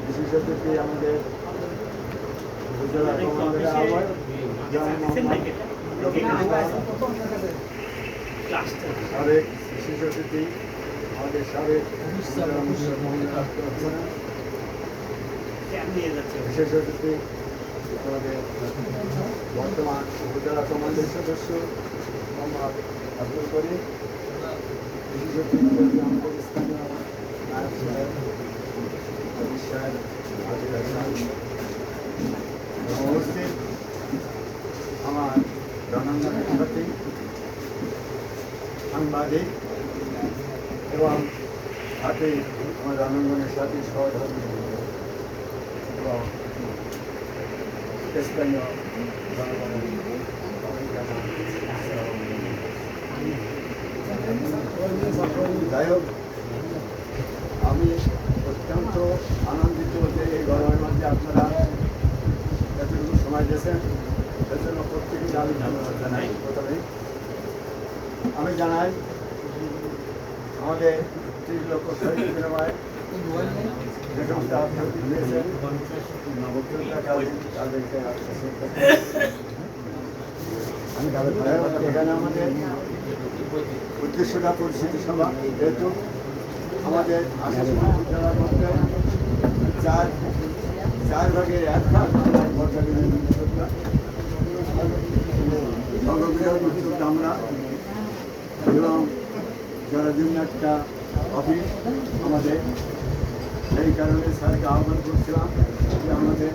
বিশেষ অতিথি আমাদের উপজেলা কমান্ডারের আহ্বায়ক সাবেক বিশেষ অতিথি আমাদের সাবেক বিশেষ অতিথি আমাদের বর্তমান উপজেলা কমান্ডের সদস্য মোহাম্মদ আব্দুল করিম, বিশেষ অতিথি আমাদের স্থানীয় নায়ক সাহেব আদিস সাহেব আজিজ সাহেব উপস্থিত আমার রণাঙ্গনের সাথী সাংবাদিক এবং সাথে আমার রণাঙ্গনের সাথী সহধর্মী এবং স্থানীয় জনগণের যাই হোক, আমি অত্যন্ত আনন্দিত যে এই গরমের মধ্যে আপনারা এতটুকু সময় দিয়েছেন, এর জন্য প্রত্যেককে আমি ধন্যবাদ জানাই। প্রথমে আমি জানাই আমাদের ৩০ লক্ষ শহীদ বিনিময় যে সমস্ত আত্মহত্যা দিয়েছেন তাদেরকে এখানে আমাদের উদ্দেশ্যটা পরিস্থিতি সভা, যেহেতু আমাদের আসাম জেলার মধ্যে চার ভাগের এক ভাগ সর্ববৃহৎ উদ্যোক্তা আমরা এবং যারা জন্য একটা অফিস আমাদের, সেই কারণে স্যারকে আহ্বান করছিলাম যে আমাদের